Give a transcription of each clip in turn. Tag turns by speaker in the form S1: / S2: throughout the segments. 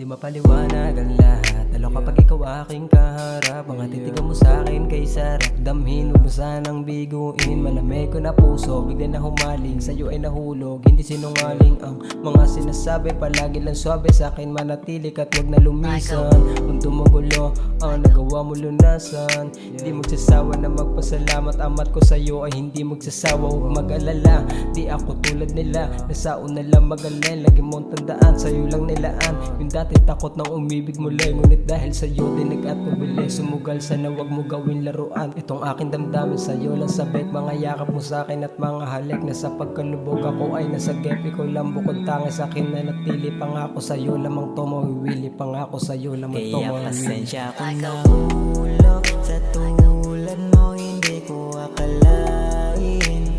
S1: Di mapaliwanag ang lahat, lalo kapag ikaw aking kaharap. Mga titigan mo sa'kin kay sarap damhin, huwag mo sanang biguin. Malamig ko na puso, bigla na humaling, sa'yo ay nahulog. Hindi sinungaling ang mga sinasabi, palagi lang swabe sa'kin manatili ka't huwag na lumisan. Mundo mo gulo, ang nagawa mo lunasan. Di magsasawa na magpasalamat, amat ko sa'yo ay hindi magsasawa. Huwag mag-alala, di ako tulad nila, nasa una lang magaling. Lagi mong tandaan, sa'yo lang nilaan. Yung dati takot nang umibig muli, ngunit dahil sa'yo dinig at mabili. Sumugal sana wag mo gawin laruan itong aking damdamin, sa'yo lang sabik. Mga yakap mo sa'kin at mga halik, na sa pagkalubog ako ay nasagip. Ikaw lang bukod tangi sa'kin na natili. Pangako sa'yo lamang to mawiwili, pangako sa'yo lamang to
S2: Kaya
S1: mawiwili.
S2: pasensya kung nahulog sa tulad mo, hindi ko akalain.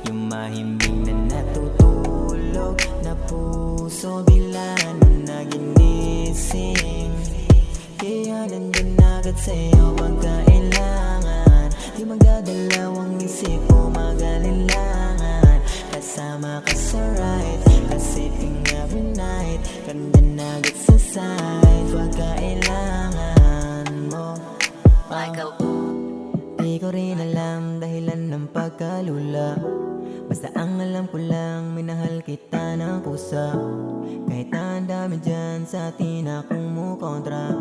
S2: Yung mahimbing na natutulog na puso, bigla na naginising. Kaya nandyan agad sa'yo pagkailangan. Di magdadalawang isip ko magalinlangan. Kasama ka sa ride, kasiping every night. Nandyan agad sa side pagkailangan mo. Di ko rin alam dahilan ng pagkalula, basta ang alam ko lang minahal kita ng pusa. Kahit na ang dami dyan sa atin akong mukontra,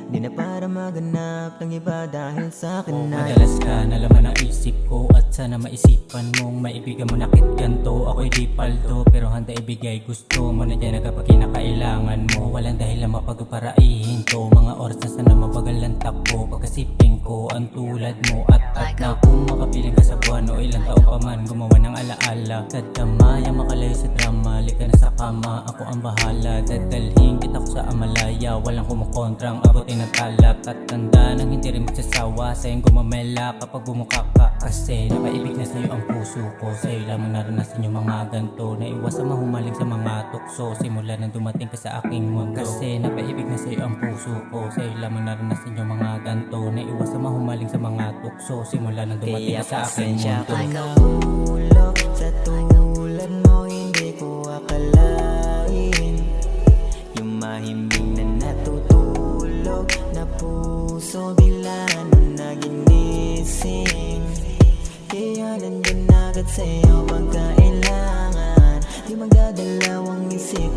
S2: di na para maganap ng iba dahil sa akin na
S3: madalas ka nalaman ang isip ko, at sana maisipan mong maibigan mo nakit ganto. Ako'y di paldo pero handa ibigay gusto mo na dyan kapag kinakailangan mo. Walang dahilan mapagparaihin to, mga oras na sana mabagal ang takbo. Pagkasiping ko ang tulad mo at na kung makapiling ka sa buwan o ilang taon pa man gumawa ng alaala. Kadamaya makalayo sa drama, lika na sa kama, ako ang bahala. Dadalhin kita ko sa Amalaya, walang kumukontrang abutin ang talak. At tanda nang hindi rin magsasawa sa'yong gumamela kapag bumuka ka. Kasi napaibig na sa'yo ang puso ko, sa'yo lamang naranasan yung mga ganto. Naiwas sa mahumaling sa mga tukso, simula nang dumating ka sa aking mundo. Kasi napaibig na sa'yo ang puso ko, sa'yo lamang naranasan yung mga ganto. Naiwas sa mahumaling sa mga tukso, simula nang dumating ka sa aking
S2: pasensya
S3: mundo.
S2: kung nahulog sa tulad mo, hindi ko akalain. Yung mahimbing na natutulog na puso, bigla na naginising. Kaya nandyan agad sa'yo pagkailangan. Di magdadalawang isip